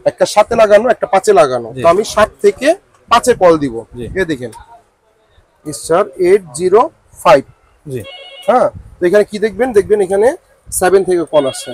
একটা 7-এ লাগানো, একটা 5-এ লাগানো। তো আমি 7 থেকে 5-এ কল দিব। এই দেখেন স্টার 805। জি হ্যাঁ, তো এখানে কি দেখবেন এখানে 7 থেকে কল আসছে।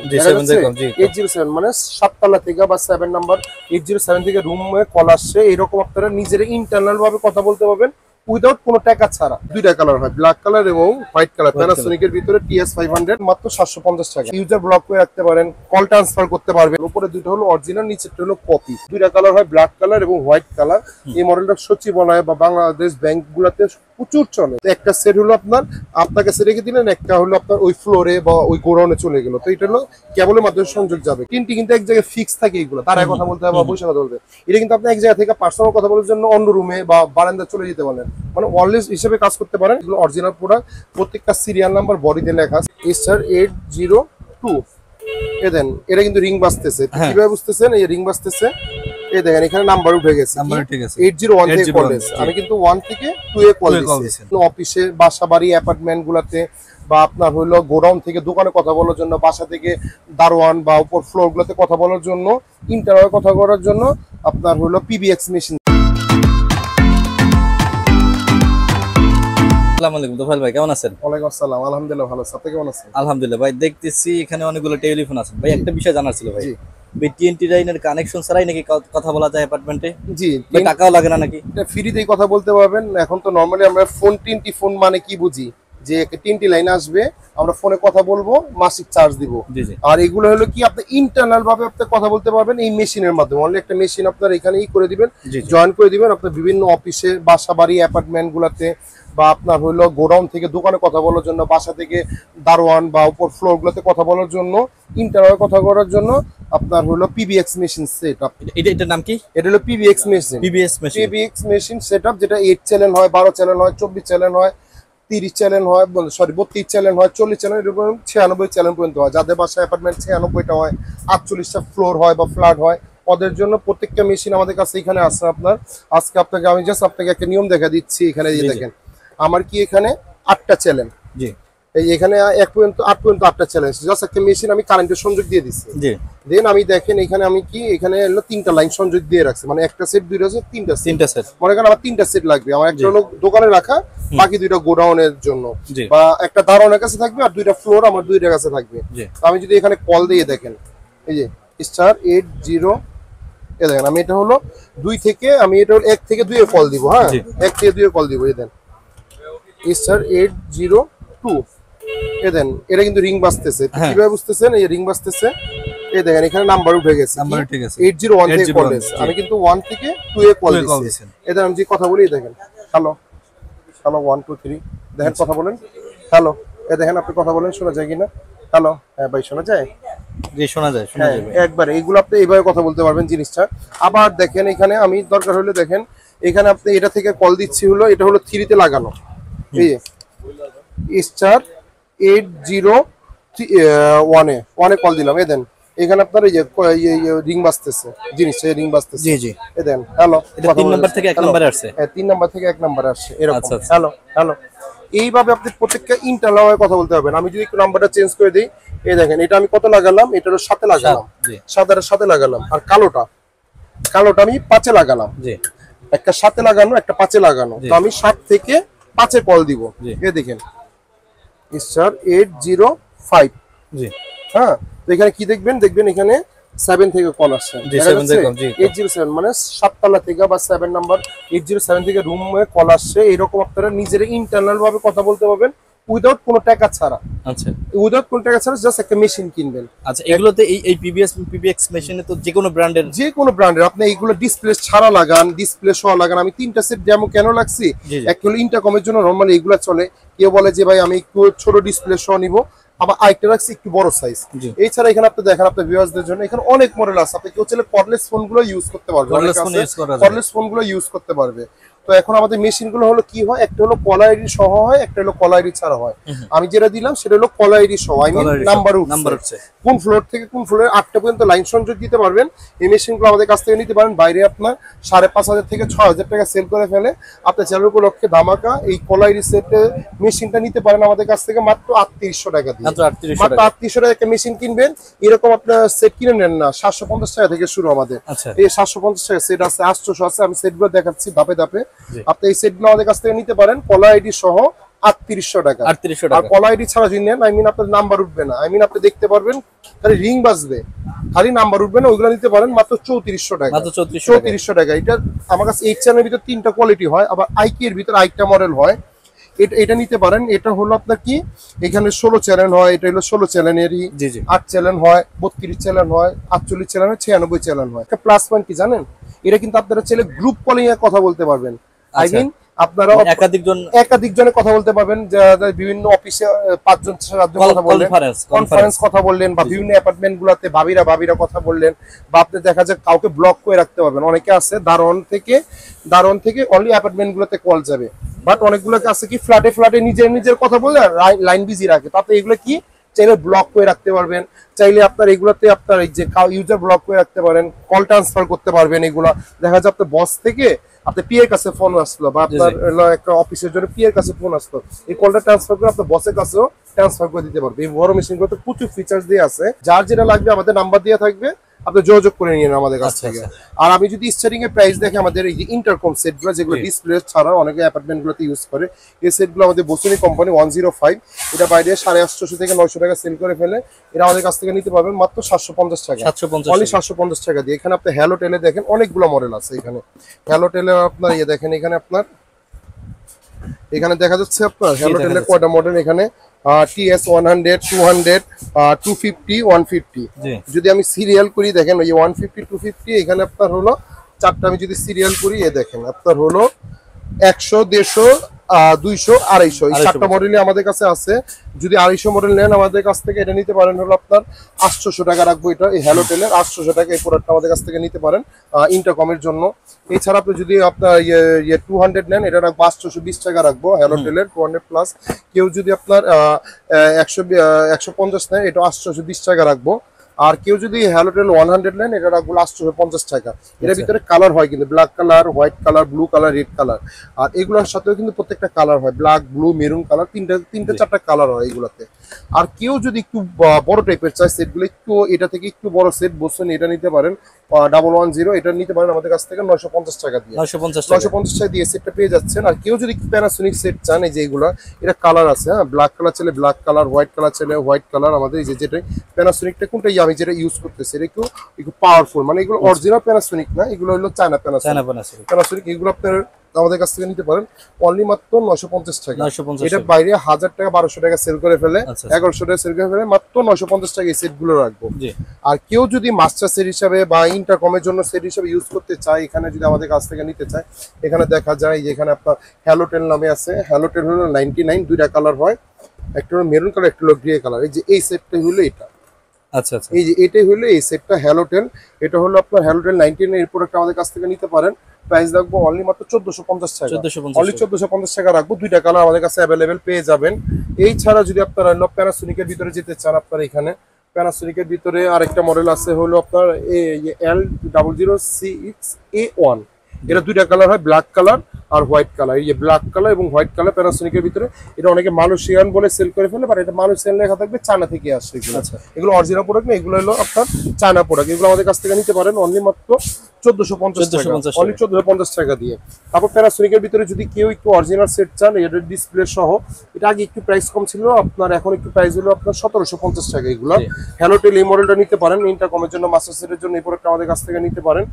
807 মানে 7 তলা থেকে বা 7 নাম্বার 807 থেকে রুমে কল আসছে। এরকম আপনারা নিজেরা ইন্টারনাল ভাবে কথা বলতে পারবেন উইদাউট কোনো টাকা ছাড়া। দুইটা কালার হয়, ব্ল্যাক কালার এবং হোয়াইট কালার। প্যানাসোনিকের ভিতরে TS 500 মাত্র 750 টাকা। ইউজার ব্লক করে রাখতে পারেন, কল ট্রান্সফার করতে পারবেন। উপরে দুটো হলো অরিজিনাল, নিচেরটা হলো কপি। দুইটা কালার হয়, ব্ল্যাক কালার এবং হোয়াইট কালার। এই মডেলটা সচিবালয় বা বাংলাদেশ ব্যাংকগুলোতে প্রচুর চলে। একটা সেট হলো আপনার কাছে রেখে দিলেন, একটা হলো আপনার ওই ফ্লোরে বা ওই গোডাউনে চলে গেল। তো এটা হলো কেবলের মাধ্যমে সংযোগ যাবে। তিনটি কিন্তু এক জায়গায় ফিক্স থাকে, এগুলো তারা কথা বলতে হবে বা বসে কথা বলবে। এটা কিন্তু আপনি এক জায়গা থেকে পার্সোনাল কথা বলার জন্য অন্য রুমে বা বারান্দা চলে যেতে পারেন, মানে ওয়্যারলেস হিসেবে কাজ করতে পারেন। এগুলো অরিজিনাল প্রোডাক্ট, প্রত্যেকটা সিরিয়াল নাম্বার বডিতে লেখা আছে স্টার 802। এ দেন এটা কিন্তু রিং বাজতেছে, কিভাবে বুঝতেছেন? এই রিং বাজতেছে, এই দেখেন এখানে নাম্বার উঠে গেছে, 801 থেকে কল এসেছে। আমি কিন্তু 1 থেকে 2 এ কল দিয়েছি। অফিসে, বাসা বাড়ি, অ্যাপার্টমেন্ট গুলাতে বা আপনার হলো গোডাউন থেকে দোকানে কথা বলার জন্য, বাসা থেকে দারোয়ান বা উপর ফ্লোর গুলোতে কথা বলার জন্য, ইন্টারনেটে কথা বলার জন্য আপনার হলো PBX মেশিন। আসসালামু আলাইকুম তোফায়েল ভাই, কেমন আছেন? ওয়ালাইকুম আসসালাম, আলহামদুলিল্লাহ ভালো আছি। আপনি কেমন আছেন? আলহামদুলিল্লাহ ভাই, দেখতেছি এখানে অনেকগুলো টেলিফোন আছে ভাই। একটা বিষয় জানার ছিল ভাই, TNT লাইনের কানেকশন ছাড়াই নাকি কথা বলা যায় অ্যাপার্টমেন্টে? জি, টাকাও লাগে না নাকি? এটা ফ্রিতেই কথা বলতে পারবেন। এখন তো নরমালি আমরা ফোন টিনটি ফোন মানে কি বুঝি, যে একটা টিনটি লাইন আসবে, আমরা ফোনে কথা বলবো, মাসিক চার্জ দিব। আর এগুলো হলো কি আপনি ইন্টারনাল ভাবে আপনি কথা বলতে পারবেন এই মেশিনের মাধ্যমে। অনলি একটা মেশিন আপনার এখানেই করে দিবেন, জয়েন করে দিবেন। আপনার বিভিন্ন অফিসে, বাসা বাড়ি, অ্যাপার্টমেন্ট গুলাতে বা আপনার হলো গোডাউন থেকে দোকানে কথা বলার জন্য, বাসা থেকে দারোয়ান বা উপর ফ্লোর গুলোতে কথা বলার জন্য, ইন্টারনেটে কথা বলার জন্য আপনার হলো PBX মেশিন সেটআপ। এটার নাম কি? এটা হলো PBX machine. PBX machine setup, যেটা 8 চ্যানেল হয়, 12 চ্যানেল হয়, 24 চ্যানেল হয়, 30 চ্যানেল হয়, 32 চ্যানেল হয়, 40 চ্যানেল, এরকম 96 চ্যানেল পর্যন্ত হয়। যাদের বাসায় অ্যাপার্টমেন্ট 96টা হয়, 48টা ফ্লোর হয় বা ফ্ল্যাট হয়, ওদের জন্য প্রত্যেকটা মেশিন আমাদের কাছে এখানে আছে। আপনার আজকে আমি জাস্ট আপনাকে একটা নিয়ম দেখা দিচ্ছি। এখানে দেখেন আমার কি এখানে 8টা চ্যানেল। জি, এই এখানে 1 পর্যন্ত 8 পর্যন্ত 8টা চ্যানেল। জাস্ট একটা মেশিন আমি কারেন্টের সংযোগ দিয়ে দিচ্ছি। জি, দেন আমি দেখেন এখানে আমি কি এখানে হলো 3টা লাইন সংযোগ দিয়ে রাখছি, মানে একটা সেট, দুইটা সেট, তিনটা সেট। মনে করেন আমার 3টা সেট লাগবে। আমার একটা হলো দোকানে রাখা, বাকি 2টা গোডাউনের জন্য, বা একটা দারোয়ানের কাছে থাকবে, আর 2টা ফ্লোর আমার 2টার কাছে থাকবে। তো আমি যদি এখানে কল দিয়ে দেখেন, এই যে স্টার 80, এই দেখেন আমি এটা হলো 2 থেকে, আমি এটা হলো 1 থেকে 2 এ কল দিব। হ্যাঁ, 1 থেকে 2 এ কল দিব। এই দেন স্টার 802। এই দেন এটা কিন্তু রিং বাজতেছে, কিভাবে বুঝতেছেন? এই রিং বাজতেছে, এই দেখেন এখানে নাম্বার উঠে গেছে, 801 থেকে কল এসেছে। আমি কিন্তু 1 থেকে 2 এ কল দিয়েছি। এই দেখেন আমি যে কথা বলি, দেখেন হ্যালো হ্যালো 1 2 3, দেখেন কথা বলেন হ্যালো। এই দেখেন আপনি কথা বলেন, শোনা যায় কিনা? হ্যালো, হ্যাঁ ভাই শোনা যায়? জি শোনা যায়, শোনা যায় একবার। এইগুলো আপনি এইভাবে কথা বলতে পারবেন জিনিসটা। আবার দেখেন এখানে আমি দরকার হলে দেখেন এখানে আপনি এটা থেকে কল দিচ্ছি, হলো এটা হলো 3 তে লাগানো। এই স্টার 801 এ কল দিলাম। এই দেন এখানে আপনার এই যে রিং বাজতেছে, জিনিসটা রিং বাজতেছে। জি জি, এই দেন হ্যালো। এটা 3 নাম্বার থেকে 1 নম্বরে আসছে। হ্যাঁ, 3 নাম্বার থেকে 1 নম্বরে আসছে এরকম। হ্যালো হ্যালো, এইভাবে আপনি প্রত্যেকটা ইন্টারনাল কথা বলতে পারবেন। আমি যদি একটু নাম্বারটা চেঞ্জ করে দিই, এই দেখেন এটা আমি কত লাগালাম, এটা হলো 7 এ লাগালাম, সাদার সাথে লাগালাম। আর কালোটা আমি 5 এ লাগালাম। জি, একটা 7 এ লাগানো, একটা 5 এ লাগানো। তো আমি 7 থেকে 5 এ কল দিব। এই দেখেন স্টার 805। জি, হ্যাঁ, তো এখানে কি দেখবেন এখানে 7 থেকে কল আসছে। 807 মানে 7 তলা থেকে বা 7 নাম্বার 807 থেকে রুমে কল আসছে। এরকম আপনারা নিজেরা ইন্টারনাল ভাবে কথা বলতে পারবেন উইদাউট কোনো টাকা ছাড়া। আচ্ছা, উইদাউট কোনো টাকা ছাড়া জাস্ট একটা মেশিন কিনবেন। আচ্ছা, এগুলোতে এই PBX মেশিনে তো যে কোনো ব্র্যান্ডের আপনি এইগুলো ডিসপ্লে ছাড়া লাগান, ডিসপ্লে সহ লাগান। আমি 3টা সেট ডেমো কেন লাগছি, একটা হলো ইন্টারকমের জন্য, নরমালি এগুলো চলে। কেউ বলে যে ভাই আমি একটু ছোট ডিসপ্লে সহ নিব, আবার আরেকটা রাখছি একটু বড় সাইজ। এছাড়া এখানে আপনি দেখেন আপনার ভিউয়ার্সদের জন্য এখানে অনেক মডেল আছে। আপনি কেউ চাইলে কর্ডলেস ফোনগুলো ইউজ করতে পারবে, কর্ডলেস ফোনগুলো ইউজ করতে পারবে। তো এখন আমাদের মেশিনগুলো হলো কি হয়, একটা হলো কলার আইডি সহ হয়, একটা হলো কলার আইডি ছাড়া হয়। আমি যেটা দিলাম সেটা হলো কলার আইডি সহ, আই মিন নাম্বার উঠছে, কোন ফ্লোর থেকে কোন ফ্লোরে 8টা পর্যন্ত লাইন সংযোগ দিতে পারবেন। এই মেশিনগুলো আমাদের কাছ থেকে নিতে পারেন। বাইরে আপনার 5,500 থেকে 6,000 টাকা সেল করে ফেলে, আপনার চ্যানেল উপলক্ষে ধামাকা এই কলার আইডি সেটে মেশিনটা নিতে পারেন আমাদের কাছ থেকে মাত্র 3800 টাকা দিয়ে। মাত্র 3800 টাকা একটা মেশিন কিনবেন, এরকম আপনার সেট কিনে নেন না, 750 টাকা থেকে শুরু আমাদের। এই 750 টাকা সেট আছে, 800 আছে, আমি সেটগুলো দেখাচ্ছি ধাপে ধাপে। আপনি এই সেটগুলো আমাদের কাছ থেকে নিতে পারেন কলার আইডি সহ 3800 টাকা। আর কলার আইডি ছাড়া যদি নেন, আই মিন আপনার নাম্বার উঠবে না, আই মিন আপনি দেখতে পারবেন খালি রিং বাজবে, খালি নাম্বার উঠবে না, ওইগুলো নিতে পারেন মাত্র 3400 টাকা। 3400 টাকা। এটা আমার কাছে 8 চ্যানেলের ভিতর 3টা কোয়ালিটি হয়, আবার আইকি এর ভিতর আরেকটা মডেল হয়, এটা নিতে পারেন। এটা হলো আপনার কি, এখানে 16 চ্যানেল হয়, এটা হলো 16 চ্যানেলেরই, 8 চ্যানেল হয়, 32 চ্যানেল হয়, 48 চ্যানেল হয়, 96 চ্যানেল হয়। একটা প্লাস পয়েন্ট কি জানেন, এটা কিন্তু আপনারা চাইলে গ্রুপ কলিং এ কথা বলতে পারবেন। আই মিন আপনারা একাধিক জনে কথা বলতে পারবেন, বিভিন্ন অফিসে 5 জন 7 জন কথা বললেন, কনফারেন্স কথা বললেন, বা বিভিন্ন অ্যাপার্টমেন্ট গুলাতে ভাবিরা কথা বললেন, বা আপনি দেখা যায় কাউকে ব্লক করে রাখতে পারবেন। অনেকে আছে দারোয়ান থেকে অনলি অ্যাপার্টমেন্ট গুলোতে কল যাবে, বাট অনেকগুলোকে আছে কি ফ্ল্যাটে নিজের কথা বলে লাইন বিজি রাখে। তাতে এগুলো কি চাইলে ব্লক করে রাখতে পারবেন, চাইলে আপনার এগুলোতে আপনার এই যে ইউজার ব্লক করে রাখতে পারেন, কল ট্রান্সফার করতে পারবেন। এগুলা দেখা যায় আপনার বস থেকে আপনার পিএর কাছে ফোন আসলো, বা আপনার একটা অফিসের জন্য পিএর কাছে ফোন আসলো, এই কলটা ট্রান্সফার করে আপনার বসের কাছেও ট্রান্সফার করে দিতে পারবে। এই বড় মেশিনগুলোতে প্রচুর ফিচার্স দিয়ে আছে, যার যেটা লাগবে আমাদের নাম্বার দেওয়া থাকবে, আপনি যোগাযোগ করে নিন আমাদের কাছ থেকে। আর আমি যদি স্টার্টিং এর প্রাইস দেখে, আমাদের এই যে ইন্টারকম সেটগুলো যেগুলো ডিসপ্লে ছাড়া অনেকে অ্যাপার্টমেন্ট গুলোতে ইউজ করে, এই সেটগুলো আমাদের বসুনি কোম্পানি 105, এটা বাইরে 850 থেকে 900 টাকা সেল করে ফেলে। এটা আমাদের কাছ থেকে নিতে পারবেন মাত্র 750 টাকা, অনলি 750 টাকা দিয়ে। এখানে আপনি হ্যালো টেলে দেখেন অনেকগুলো মডেল আছে। এখানে হ্যালো টেলে আপনার দেখেন, এখানে দেখা যাচ্ছে আপনার হ্যালো টেলের কয়টা মডেল, এখানে TS 100, 200, 250, 150। যদি আমি সিরিয়াল করি দেখেন, ওই 150, 250, এখানে আপনার হলো 4টা। আমি যদি সিরিয়াল করি দেখেন আপনার হলো 100, 150, 200, 250, এই 4টা মডেলই আমাদের কাছে আছে। যদি 250 মডেল নেন আমাদের কাছ থেকে, এটা নিতে পারেন হলো আপনার 800 টাকা রাখবো। এটা এই হ্যালো টেলের 800 টাকা এই প্রোডাক্টটা আমাদের কাছ থেকে নিতে পারেন ইন্টারকমের জন্য। এছাড়া আপনি যদি আপনার 200 নেন, এটা রাখবো 820 টাকা রাখবো হ্যালো টেলের 200 প্লাস। কেউ যদি আপনার 150 নেন, এটা 820 টাকা রাখবো। আর কেউ যদি হ্যালো টেল 100 নেন, এটা রাখবো 850 টাকা। এর ভিতরে কালার হয় কিন্তু black colour, white colour, blue colour, red colour. আর এগুলোর সাথেও কিন্তু প্রত্যেকটা কালার হয়, ব্ল্যাক, ব্লু, মেরুন কালার, তিনটা 4টা কালার হয় এগুলোতে। আর কেউ যদি একটু বড় টাইপের চায় সেটগুলো, একটু এটা থেকে একটু বড় সেট বসুন, এটা নিতে পারেন 110, এটা নিতে পারেন আমাদের কাছ থেকে 950 টাকা দিয়ে। 950 টাকা দিয়ে সেটটা পেয়ে যাচ্ছেন। আর কেউ যদি প্যানাসোনিক সেট চান, এই যে এগুলো, এটা কালার আছে, হ্যাঁ, ব্ল্যাক কালার চাইলে ব্ল্যাক কালার, হোয়াইট কালার চাইলে হোয়াইট কালার। আমাদের এই যেটা প্যানাসোনিকটা কোনটা আমি যেটা ইউজ করতেছি, এটা একটু পাওয়ারফুল, মানে এগুলো অরিজিনাল প্যানাসোনিক না, এগুলো হলো চায়না প্যানাসোনিক। এগুলো আপনার আমাদের কাছ থেকে নিতে পারেন অনলি মাত্র 950 টাকা। এটা বাইরে 1000 টাকা 1200 টাকা সেল করে ফেলে, 1100 টাকা সেল করে ফেলে, মাত্র 950 টাকা এই সেট গুলো রাখবো। আর কেউ যদি মাস্টার সেট হিসাবে বা ইন্টারকমের জন্য সেট হিসাবে ইউজ করতে চায়, এখানে যদি আমাদের কাছ থেকে নিতে চায়, এখানে দেখা যায় যে এখানে আপনার হ্যালো টেল নামে আছে। হ্যালো টেল হলো 99, 2টা কালার হয়, একটা হলো মেরুন কালার, একটা হলো গ্রে কালার। এই যে এই সেটটা হলো এটা, এই যে এটাই হলো এই সেটটা হ্যালো টেল। এটা হলো আপনার হ্যালো টেল 99 এর প্রোডাক্ট আমাদের কাছ থেকে নিতে পারেন। প্রাইস রাখবো অনলি মাত্র 1450 টাকা, অনলি 1450 টাকা রাখবো। 2টা কালার আমাদের কাছে অ্যাভেলেবেল পেয়ে যাবেন। এই ছাড়া যদি আপনারা প্যানাসোনিকের ভিতরে যেতে চান, আপনার এখানে প্যানাসোনিকের ভিতরে আরেকটা মডেল আছে হলো আপনার L00CX-A1। এটা 2টা কালার হয়, ব্ল্যাক কালার আর হোয়াইট কালার। এই যে ব্ল্যাক কালার এবং হোয়াইট কালার প্যানাসোনিকের ভিতরে। এটা অনেকে মালয়েশিয়ান বলে সেল করে ফেলে, বাট এটা মালয়েশিয়ান লেখা থাকবে, চায়না থেকে আসছে এগুলো। এগুলো অরিজিনাল প্রোডাক্ট না, এগুলো হলো আপনার চায়না প্রোডাক্ট। এগুলো আমাদের কাছ থেকে নিতে পারেন অনলি মাত্র 1450 টাকা, অনলি 1450 টাকা দিয়ে। তারপর প্যানাসোনিকের ভিতরে যদি কেউ একটু অরিজিনাল সেট চান, এটা ডিসপ্লে সহ, এটা আগে একটু প্রাইস কম ছিল, আপনার এখন একটু প্রাইস হলো আপনার 1750 টাকা। এগুলো হ্যালো টেল এই মডেলটা নিতে পারেন ইন্টারকমের জন্য, মাস্টার সেটের জন্য এই প্রোডাক্টটা আমাদের কাছ থেকে নিতে পারেন।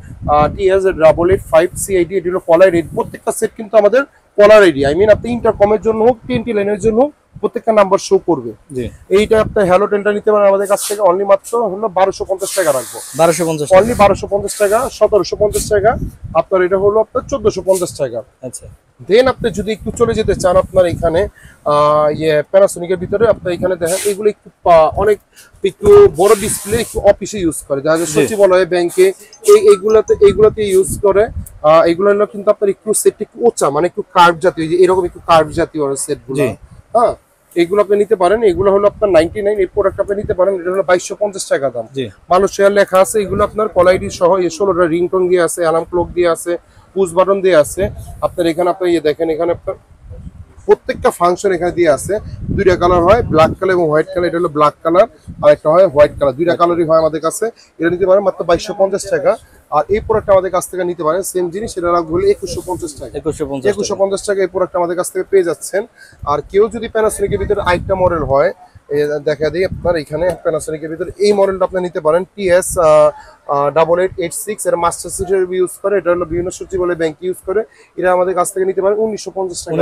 TS 885CID, এটি হলো কলার রেড। প্রত্যেকটা সেট কিন্তু আমাদের কলার আইডি, আই মিন আপনি ইন্টারকমের জন্য হোক, TNT লাইনের জন্য হোক, প্রত্যেকটা নাম্বার শো করবে। জি, এইটা আপনার হ্যালো 10টা নিতে পারেন আমাদের কাছ থেকে অনলি মাত্র হলো 1250 টাকা রাখবো। 1250 অনলি 1250 টাকা, 1750 টাকা আপনার, এটা হলো আপনার 1450 টাকা। আচ্ছা, দেন আপনি যদি একটু চলে যেতে চান আপনার এখানে প্যানাসোনিকের ভিতরে আপনার এখানে দেখেন এগুলো একটু অনেক একটু বড় ডিসপ্লে, একটু অফিসে ইউজ করে, যারা সচিবালয়ে ব্যাংকে এইগুলাতে ইউজ করে। এগুলো হলো কিন্তু আপনার একটু সেট একটু উঁচা, মানে একটু কার্ভ জাতীয়, যে এরকম একটু কার্ভ জাতীয় সেটগুলো। হ্যাঁ, এগুলো আপনি নিতে পারেন। এগুলো হলো আপনার 99, এই প্রোডাক্ট আপনি নিতে পারেন, এটা হলো 2250 টাকা দাম। মালয়েশিয়ার লেখা আছে, এগুলো আপনার কলাইডি সহ 16টা রিংটোন দিয়ে আছে, অ্যালার্ম ক্লক দিয়ে আছে, পুশ বাটন দিয়ে আছে। আপনার এখানে আপনার দেখেন, এখানে আপনার প্রত্যেকটা ফাংশন এখানে দিয়ে আছে। দুইটা কালার হয়, ব্ল্যাক কালার এবং হোয়াইট কালার। এটা হলো ব্ল্যাক কালার, আর একটা হয় হোয়াইট কালার, দুইটা কালারই হয় আমাদের কাছে। এটা নিতে পারেন মাত্র 2250 টাকা। আর এই প্রোডাক্ট আমাদের কাছ থেকে নিতে পারেন সেম জিনিস, এটা রাখবো হলো 2150 টাকা। 2150 টাকা এই প্রোডাক্ট আমাদের কাছ থেকে পেয়ে যাচ্ছেন। আর কেউ যদি প্যানাসোনিকের ভিতরে আরেকটা মডেল হয়, দেখা দিই আপনার এখানে প্যানাসোনিকের ভিতরে এই মডেলটা আপনি নিতে পারেন, TS 8886, এর মাস্টার সিটের ইউজ করে, এটা হলো বিভিন্ন সচিবালয় ব্যাংক ইউজ করে। এটা আমাদের কাছ থেকে নিতে পারেন 1950 টাকা।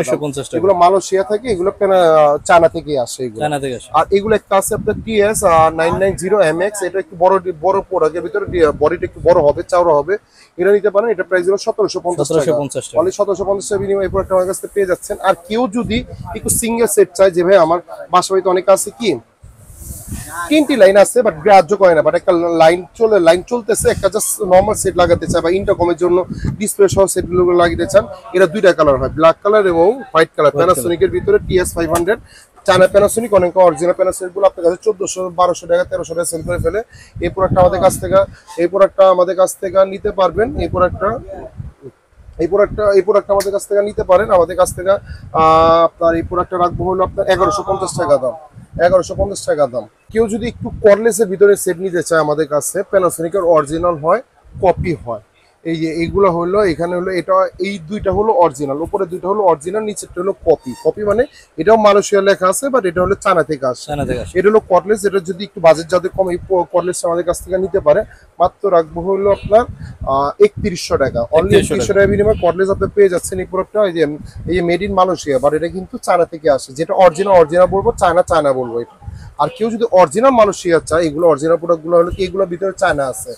এগুলো মালয়েশিয়া থেকে, এগুলো চায়না থেকে আসে এগুলো। আর এগুলো একটা আছে আপনার TS 990MX, এটা একটু বড় প্রোডাক্টের ভিতরে, বডিটা একটু বড় হবে, চওড়া হবে। এটা নিতে পারেন, এটা প্রাইস হলো 1750 টাকা। অনলি 1750 টাকা বিনিময়ে এই প্রোডাক্ট আমাদের কাছ থেকে পেয়ে যাচ্ছেন। আর কেউ যদি একটু সিঙ্গেল সেট চায়, যে ভাই আমার বাসা বাড়িতে অনেক আছে কি 3টি লাইন আছে বাট গ্রাহ্য করে না, বাট একটা লাইন চলতেছে, একটা জাস্ট নরমাল সেট লাগাতে চায়, বা ইন্টারকমের জন্য ডিসপ্লে সহ সেটগুলো লাগাতে চান, এটা দুইটা কালার হয়, ব্ল্যাক কালার এবং হোয়াইট কালার। প্যানাসোনিকের ভিতরে TS 500, চায়না প্যানাসোনিক, অনেক অরিজিনাল প্যানাসোনিক গুলো আপনার কাছে 1400, 1200 টাকা, 1300 টাকা সেল করে ফেলে। এই প্রোডাক্টটা আমাদের কাছ থেকে নিতে পারবেন। এই প্রোডাক্টটা আমাদের কাছ থেকে নিতে পারেন। আমাদের কাছ থেকে আপনার এই প্রোডাক্টটা রাখবো হলো আপনার 1150 টাকা দাম। 1150 টাকা দাম। কেউ যদি একটু কর্ডলেসের ভিতরে সেট নিতে চায়, আমাদের কাছে প্যানাসোনিকের অরিজিনাল হয়, কপি হয়। এই যে এইগুলো হলো, এখানে হলো এটা, এই দুইটা হলো অরিজিনাল, উপরে দুইটা হলো অরিজিনাল, নিচেরটা হলো কপি মানে এটাও মালয়েশিয়া লেখা আছে, বাট এটা হলো চায়না থেকে আসে। এটা হলো কর্ডলেস। এটা যদি একটু বাজেট যাদের কম, এই কর্ডলেসটা আমাদের কাছ থেকে নিতে পারে। মাত্র রাখবো হলো আপনার 3100 টাকা। অনলি 3100 টাকা বিনিময়ে কর্ডলেস আপনি পেয়ে যাচ্ছেন। এই প্রোডাক্টটা এই যে মেড ইন মালয়েশিয়া, বাট এটা কিন্তু চায়না থেকে আসে। যেটা অরিজিনাল বলবো, চায়না বলবো এটা। আর কেউ যদি অরিজিনাল মালয়েশিয়া চায়, এগুলো অরিজিনাল প্রোডাক্ট গুলো হলো এগুলোর ভিতরে চায়না আছে,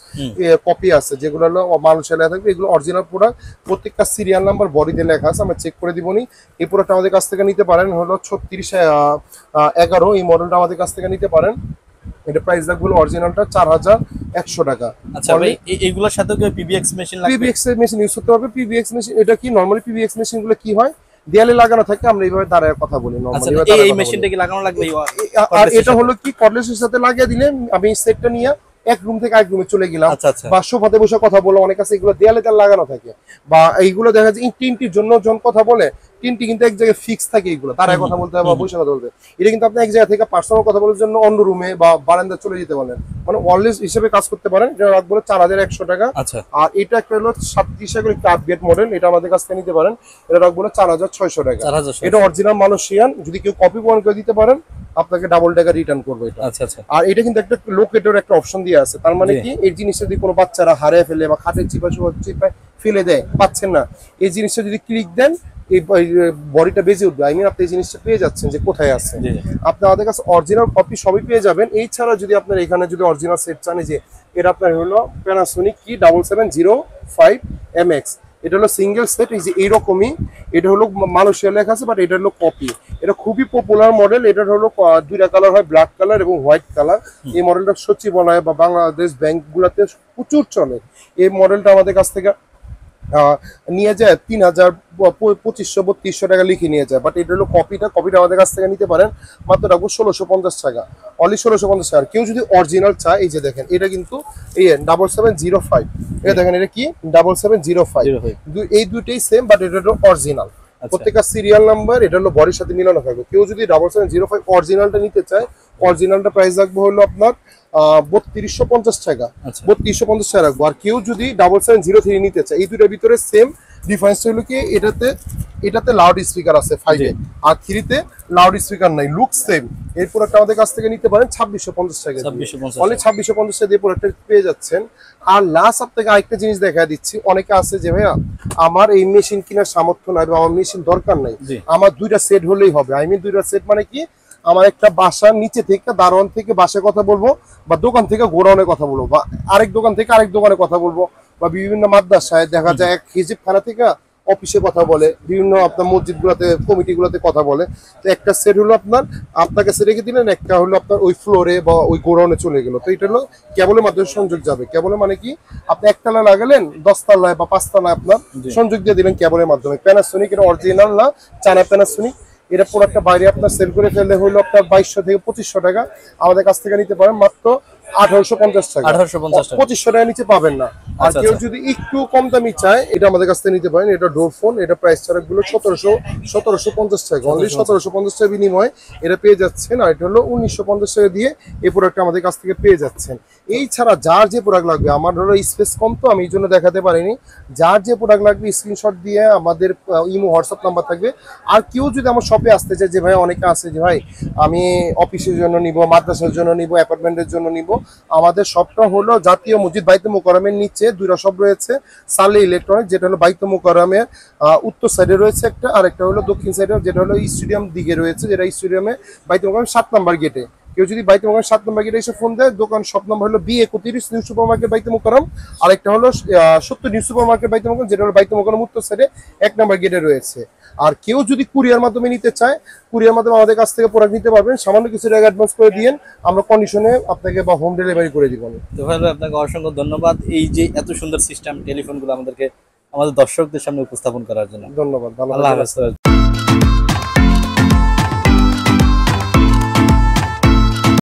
কপি আছে, যেগুলো হলো মালয়েশিয়া লেখা থাকবে, এগুলো অরিজিনাল প্রোডাক্ট। প্রত্যেকটা সিরিয়াল নাম্বার বডিতে লেখা আছে, আমরা চেক করে দিবনি। এই প্রোডাক্ট আমাদের কাছ থেকে নিতে পারেন হলো 3611, এই মডেলটা আমাদের কাছ থেকে নিতে পারেন। এটা প্রাইস রাখবো অরিজিনালটা 4100 টাকা। আচ্ছা ভাই, এইগুলোর সাথে কি PBX মেশিন লাগবে? PBX মেশিন ইউজ করতে হবে। PBX মেশিন এটা কি, নরমালি PBX মেশিন গুলো কি হয়, দেয়ালে লাগানো থাকে, আমরা এইভাবে দাঁড়ায় কথা বলি নরমালি। এই মেশিনটা কি লাগানো লাগবে? আর এটা হলো কি, কর্ডলেসের সাথে লাগিয়ে দিলে আমি সেটটা নিয়ে এক রুম থেকে আরেক রুমে চলে গেলাম, বা সোফাতে বসে কথা বলে। অনেক আছে এগুলো দেয়ালে লাগানো থাকে, বা এইগুলো দেখা যায় টিনটির জন্য যখন কথা বলে, টিনটি কিন্তু এক জায়গায় ফিক্স থাকে, এগুলো তারাই কথা বলতে হবে বা বসে কথা বলবে। এটা কিন্তু আপনি এক জায়গা থেকে পার্সোনাল কথা বলার জন্য অন্য রুমে বা বারান্দায় চলে যেতে পারেন, মানে ওয়্যারলেস হিসেবে কাজ করতে পারেন। এটা রাখবো 4100 টাকা। আর এটা একটা হলো 37 একটা আপডেট মডেল, এটা আমাদের কাছ থেকে নিতে পারেন। এটা রাখবো 4600 টাকা। এটা অরিজিনাল মালয়েশিয়ান। যদি কেউ কপি প্রমাণ করে দিতে পারেন, আপনাকে ডাবল টাকা রিটার্ন করবো এটা। আর এটা কিন্তু একটা লোকেটর একটা অপশন দিয়ে আছে, তার মানে কি, এই জিনিসটা যদি কোনো বাচ্চারা হারিয়ে ফেলে বা খাটের চিপায় ফেলে দেয়, পাচ্ছেন না, এই জিনিসটা যদি ক্লিক দেন, এই বডিটা বেজে উঠবে। আই মিন আপনি এই জিনিসটা পেয়ে যাচ্ছেন যে কোথায় আছে। আপনি আমাদের কাছে অরিজিনাল কপি সবই পেয়ে যাবেন। এই ছাড়া যদি আপনার এখানে যদি অরিজিনাল সেট চান, যে এটা আপনার হলো প্যানাসোনিক কি 7705MX, এটা হলো সিঙ্গেল সেট, এই যে এইরকমই। এটা হলো মালয়েশিয়া লেখা আছে, বাট এটা হলো কপি। এটা খুবই পপুলার মডেল। এটার হলো দুইটা কালার হয়, ব্ল্যাক কালার এবং হোয়াইট কালার। এই মডেলটা সচিবালয় বা বাংলাদেশ ব্যাংক গুলাতে প্রচুর চলে। এই মডেলটা আমাদের কাছ থেকে নিয়ে যায় 2500-3200 টাকা লিখে নিয়ে যায়, বাট এটা হলো কপিটা আমাদের কাছ থেকে নিতে পারেন। মাত্র রাখবো 1650 টাকা। অনলি 1650 টাকা। কেউ যদি অরিজিনাল চায়, এই যে দেখেন, এটা কিন্তু এই 7705, এটা দেখেন, এটা কি 7705, এই দুইটাই সেম, বাট এটা হলো অরিজিনাল। প্রত্যেকটা সিরিয়াল নাম্বার এটা হলো বডির সাথে মিলানো থাকবে। কেউ যদি 7705 অরিজিনালটা নিতে চায়, অরিজিনালটা প্রাইস রাখবো হলো আপনার 3250 টাকা। 3250 টাকা রাখবো। আর কেউ যদি 7703 নিতে চায়, এই দুইটার ভিতরে সেম, ডিফারেন্সটা হলো কি, এটাতে লাউড স্পিকার আছে 5 এ, আর 3 তে লাউড স্পিকার নাই, লুক সেম। এই প্রোডাক্ট আমাদের কাছ থেকে নিতে পারেন 2650 টাকা, 2650 অনলি 2650 টাকা দিয়ে প্রোডাক্টটা পেয়ে যাচ্ছেন। আর লাস্ট আপনাকে আরেকটা জিনিস দেখা দিচ্ছি, অনেকে আছে যে ভাইয়া আমার এই মেশিন কেনার সামর্থ্য নাই বা আমার মেশিন দরকার নাই, আমার 2টা সেট হলেই হবে। আই মিন 2টা সেট মানে কি, আমার একটা বাসার নিচে থেকে দারোয়ান থেকে বাসায় কথা বলবো, বা দোকান থেকে গোডাউনে কথা বলবো, বা আরেক দোকান থেকে আরেক দোকানে কথা বলবো, বা বিভিন্ন মাদ্রাসায় দেখা যায় এক হিজিবখানা থেকে অফিসে কথা বলে, বিভিন্ন আপনার মসজিদ গুলাতে কমিটি গুলাতে কথা বলে। তো একটা সেট হলো আপনার কাছে রেখে দিলেন, একটা হলো আপনার ওই ফ্লোরে বা ওই গোডাউনে চলে গেল। তো এটা হলো কেবলের মাধ্যমে সংযোগ যাবে। কেবলের মানে কি, আপনি একতলা লাগালেন, 10 তলায় বা 5 তলায় আপনার সংযোগ দিয়ে দিলেন কেবলের মাধ্যমে। প্যানাসোনিক, এটা অরিজিনাল না, চায়না প্যানাসোনিক। এটা প্রোডাক্টটা বাইরে আপনার সেল করে ফেললে হলো আপনার 2200 থেকে 2500 টাকা, আমাদের কাছ থেকে নিতে পারেন মাত্র 1850 টাকা। 1850 টাকা, 2500 টাকা নিচে পাবেন না। আর কেউ যদি একটু কম দামি চায়, এটা আমাদের কাছ থেকে নিতে পারেন। এটা ডোর ফোন, এটা প্রাইস চার্ট গুলো 1750 টাকা, অনলি 1750 টাকা বিনিময়ে এটা পেয়ে যাচ্ছেন। আর এটা হলো 1950 টাকা দিয়ে এই প্রোডাক্টটা আমাদের কাছ থেকে পেয়ে যাচ্ছেন। এই ছাড়া যার যে প্রোডাক্ট লাগবে, আমার ধরো স্পেস কম তো আমি এই জন্য দেখাতে পারিনি, যার যে প্রোডাক্ট লাগবে স্ক্রিনশট দিয়ে আমাদের ইমো হোয়াটসঅ্যাপ নাম্বার থাকবে। আর কেউ যদি আমার শপে আসতে চায়, যে ভাই অনেকে আছে যে ভাই আমি অফিসের জন্য নিব, মাদ্রাসার জন্য নিব, অ্যাপার্টমেন্টের জন্য নিব, আমাদের শপটা হলো জাতীয় মসজিদ বাইতুল মোকাররমের নিচে 2টা শপ রয়েছে। সালে ইলেকট্রনিক, যেটা হলো বাইতুল মোকাররমের উত্তর সাইডে রয়েছে একটা, আর একটা হলো দক্ষিণ সাইডে, যেটা হলো স্টেডিয়াম দিকে রয়েছে, যেটা স্টেডিয়ামে বাইতুল মোকাররম 7 নম্বর গেটে। কেউ যদি বাইতুল মোকাররম 7 নম্বর গেটে এসে ফোন দেয়, দোকান শপ নাম্বার হলো B31 নিউ সুপার মার্কেট বাইতুল মোকাররম, আর একটা হলো 70 নিউ সুপার মার্কেট বাইতুল মোকাররম, যেটা হলো বাইতুল মোকাররম উত্তর সাইডে 1 নম্বর গেটে রয়েছে। আর কেউ যদি কুরিয়ার মাধ্যমে নিতে চায়, কুরিয়ার মাধ্যমে আমাদের কাছ থেকে প্রোডাক্ট নিতে পারবেন, সামান্য কিছু টাকা অ্যাডভান্স করে দিয়েন, আমরা কন্ডিশনে আপনাকে বা হোম ডেলিভারি করে দিব। তো ভাই আপনাকে অসংখ্য ধন্যবাদ এই যে এত সুন্দর সিস্টেম টেলিফোনগুলো আমাদের দর্শকদের সামনে উপস্থাপন করার জন্য। ধন্যবাদ, ভালো আল্লাহ থাকবেন। হাফেজ।